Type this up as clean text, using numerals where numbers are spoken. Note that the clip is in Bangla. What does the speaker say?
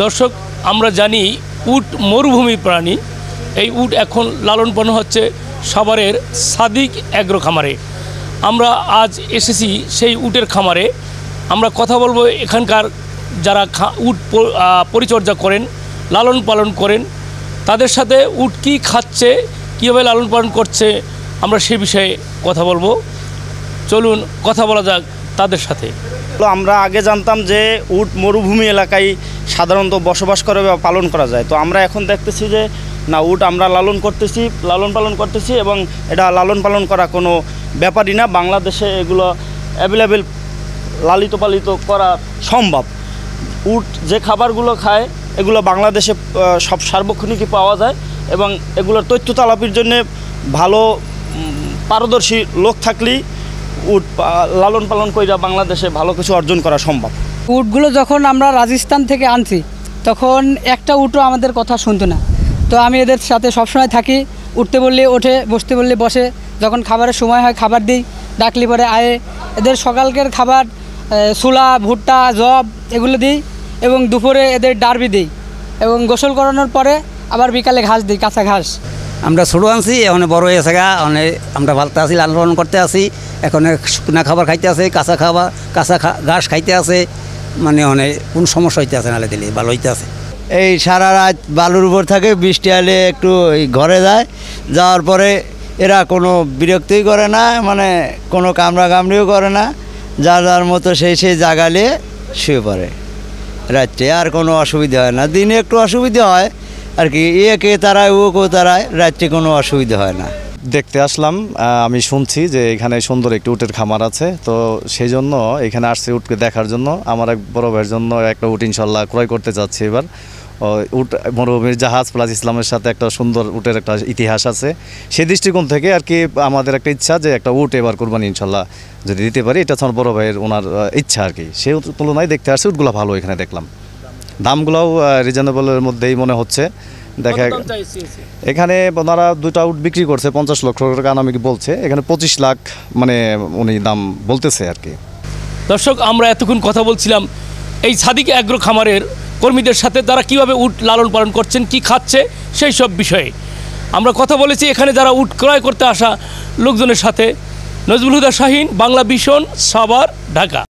দর্শক, আমরা জানি উট মরুভূমি প্রাণী। এই উট এখন লালন পালন হচ্ছে সাভারের সাদিক অ্যাগ্রো খামারে। আমরা আজ এসেছি সেই উটের খামারে। আমরা কথা বলবো এখানকার যারা উট পরিচর্যা করেন, লালন পালন করেন, তাদের সাথে উট কী খাচ্ছে, কীভাবে লালন পালন করছে, আমরা সে বিষয়ে কথা বলবো। চলুন কথা বলা যাক তাদের সাথে। আমরা আগে জানতাম যে উট মরুভূমি এলাকায় সাধারণত বসবাস করে বা পালন করা যায়। তো আমরা এখন দেখতেছি যে না, উট আমরা লালন পালন করতেছি এবং এটা লালন পালন করা কোনো ব্যাপারই না। বাংলাদেশে এগুলো অ্যাভেলেবেল লালিত পালিত করা সম্ভব। উট যে খাবারগুলো খায় এগুলো বাংলাদেশে সব সার্বক্ষণিকই পাওয়া যায় এবং এগুলোর তথ্য তালাপির জন্য ভালো পারদর্শী লোক থাকলেই উট লালন পালন করে বাংলাদেশে ভালো কিছু অর্জন করা সম্ভব। উটগুলো যখন আমরা রাজস্থান থেকে আনছি তখন একটা উটও আমাদের কথা শুনতো না। তো আমি এদের সাথে সবসময় থাকি, উঠতে বললে ওঠে, বসতে বললে বসে। যখন খাবারের সময় হয় খাবার দিই, ডাকলি পরে আয়ে। এদের সকালকের খাবার ছোলা, ভুট্টা, জব এগুলো দিই এবং দুপুরে এদের ডারবি দিই এবং গোসল করানোর পরে আবার বিকালে ঘাস দিই, কাঁচা ঘাস। আমরা ছোটো আনছি, এখন বড় হয়েছে গা, আমরা ভালতে আসি, লালন পালন করতে আসি। এখন শুকনা খাবার খাইতে আছে, কাঁচা ঘাস খাইতে আছে, মানে কোন সমস্যা হইতে আছে, নালে দিলে ভালো হইতে আছে। এই সারা রাত বালুর উপর থাকে, বৃষ্টি হলে একটু ঘরে যায়, যাওয়ার পরে এরা কোনো বিরক্তিই করে না, মানে কোনো কামড়িও করে না, যার মতো সেই জাগালে শুয়ে পড়ে রাত্রে। আর কোনো অসুবিধা হয় না। দিনে একটু অসুবিধা হয় আর কি, একে তারায় ও তারায়, রাত্রে কোনো অসুবিধা হয় না। দেখতে আসলাম, আমি শুনছি যে এখানে সুন্দর একটি উটের খামার আছে, তো সেই জন্য এখানে আসছি উটকে দেখার জন্য। আমার এক বড় ভাইয়ের জন্য একটা উট ইনশাল্লাহ ক্রয় করতে চাচ্ছি এবার। উট মরুভূমির জাহাজ প্লাস ইসলামের সাথে একটা সুন্দর উটের একটা ইতিহাস আছে, সেই দৃষ্টিকোণ থেকে আর কি আমাদের একটা ইচ্ছা যে একটা উট এবার কোরবানি ইনশাল্লাহ যদি দিতে পারি, এটা আমার বড় ভাইয়ের ওনার ইচ্ছা আর কি। সেই তুলনায় দেখতে আসছি উটগুলো ভালো এখানে দেখলাম। দামগুলোও রিজনেবলের মধ্যেই মনে হচ্ছে। দেখা এখানে ওনারা দুটা উট বিক্রি করছে 50 লক্ষ টাকা আনুমানিক বলছে, এখানে 25 লাখ মানে উনি দাম বলতেছে আর কি। দর্শক, আমরা এতক্ষণ কথা বলছিলাম এই সাদিক অ্যাগ্রো খামারের কর্মীদের সাথে, তারা কিভাবে উট লালন পালন করছেন, কি খাচ্ছে, সেই সব বিষয়ে আমরা কথা বলেছি এখানে যারা উট ক্রয় করতে আসা লোকজনের সাথে। নজরুল হুদা শাহীন, বাংলা ভিশন, সাভার, ঢাকা।